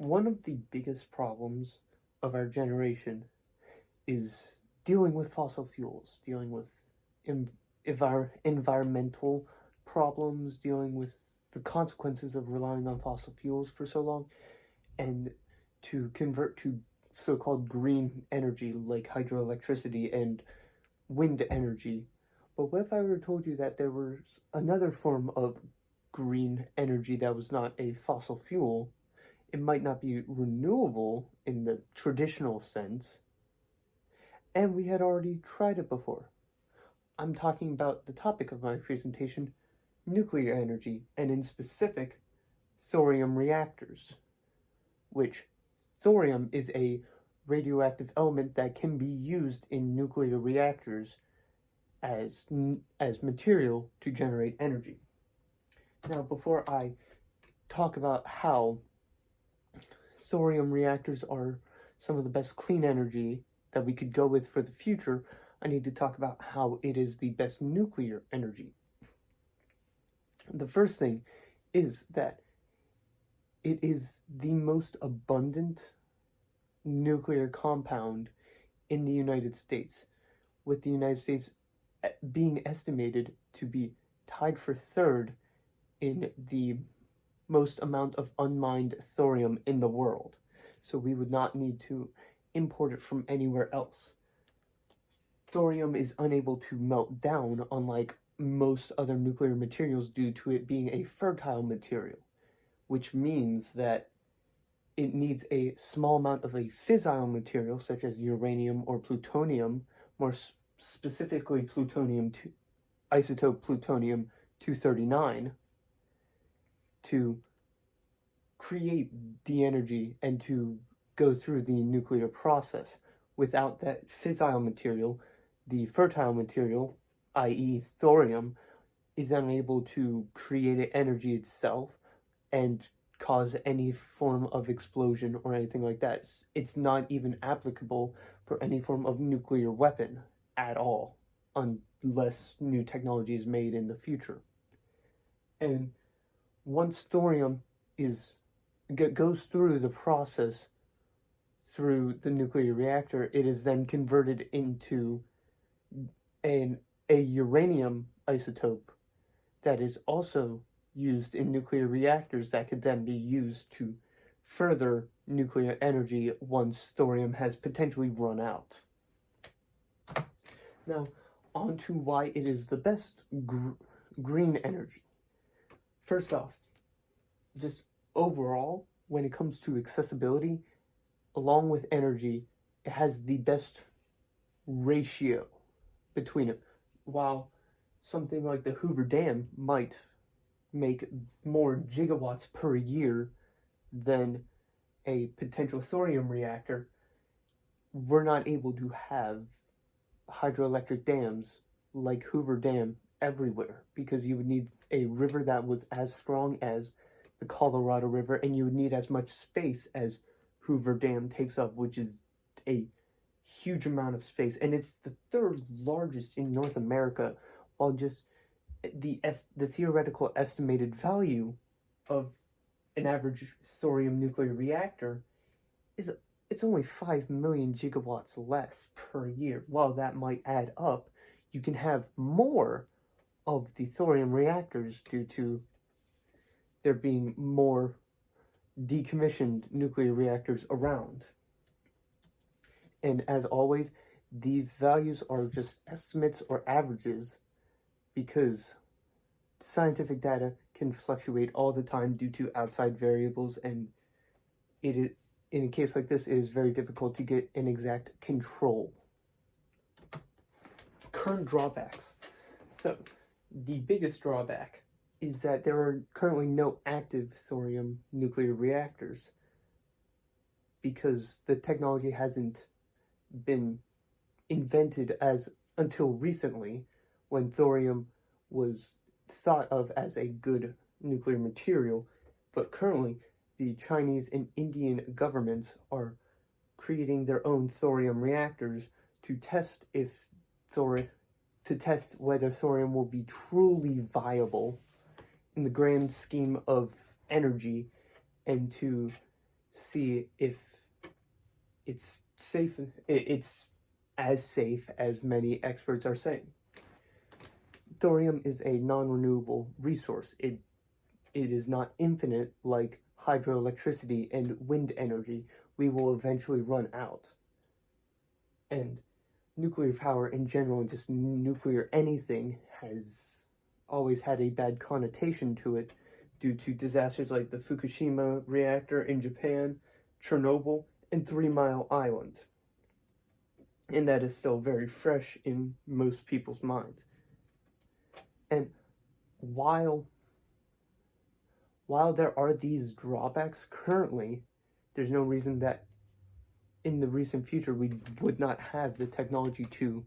One of the biggest problems of our generation is dealing with fossil fuels, dealing with environmental problems, dealing with the consequences of relying on fossil fuels for so long, and to convert to so-called green energy like hydroelectricity and wind energy. But what if I were told you that there was another form of green energy that was not a fossil fuel? It might not be renewable in the traditional sense, and we had already tried it before. I'm talking about the topic of my presentation, nuclear energy, and in specific, thorium reactors, which thorium is a radioactive element that can be used in nuclear reactors as material to generate energy. Now, before I talk about how thorium reactors are some of the best clean energy that we could go with for the future, I need to talk about how it is the best nuclear energy. The first thing is that it is the most abundant nuclear compound in the United States, with the United States being estimated to be tied for third in the most amount of unmined thorium in the world. So we would not need to import it from anywhere else. Thorium is unable to melt down, unlike most other nuclear materials, due to it being a fertile material, which means that it needs a small amount of a fissile material, such as uranium or plutonium, more specifically isotope plutonium-239, to create the energy and to go through the nuclear process. Without that fissile material, the fertile material, i.e. thorium, is unable to create energy itself and cause any form of explosion or anything like that. It's not even applicable for any form of nuclear weapon at all, unless new technology is made in the future. And once thorium goes through the process through the nuclear reactor, it is then converted into a uranium isotope that is also used in nuclear reactors that could then be used to further nuclear energy once thorium has potentially run out. Now, on to why it is the best green energy. First off, just overall, when it comes to accessibility, along with energy, it has the best ratio between it. While something like the Hoover Dam might make more gigawatts per year than a potential thorium reactor, we're not able to have hydroelectric dams like Hoover Dam everywhere, because you would need a river that was as strong as the Colorado River, and you would need as much space as Hoover Dam takes up, which is a huge amount of space, and it's the third largest in North America, while just the theoretical estimated value of an average thorium nuclear reactor it's only 5 million gigawatts less per year. While that might add up, you can have more of the thorium reactors due to there being more decommissioned nuclear reactors around. And as always, these values are just estimates or averages, because scientific data can fluctuate all the time due to outside variables, and in a case like this, it is very difficult to get an exact control. Current drawbacks. So, the biggest drawback is that there are currently no active thorium nuclear reactors, because the technology hasn't been invented until recently, when thorium was thought of as a good nuclear material. But currently, the Chinese and Indian governments are creating their own thorium reactors to test whether thorium will be truly viable in the grand scheme of energy, and to see if it's safe. It's as safe as many experts are saying. Thorium is a non-renewable resource. It is not infinite like hydroelectricity and wind energy. We will eventually run out. And nuclear power in general, and just nuclear anything, has always had a bad connotation to it due to disasters like the Fukushima reactor in Japan, Chernobyl, and 3 Mile Island. And that is still very fresh in most people's minds. And while there are these drawbacks currently, there's no reason that in the recent future we would not have the technology to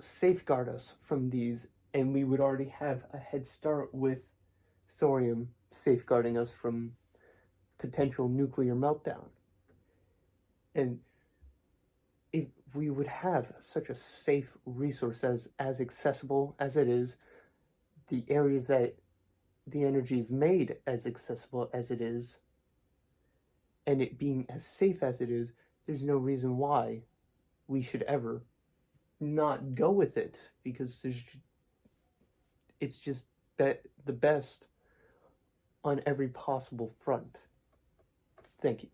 safeguard us from these, and we would already have a head start with thorium safeguarding us from potential nuclear meltdown. And if we would have such a safe resource as accessible as it is, the areas that the energy is made as accessible as it is, and it being as safe as it is, there's no reason why we should ever not go with it, because it's just the best on every possible front. Thank you.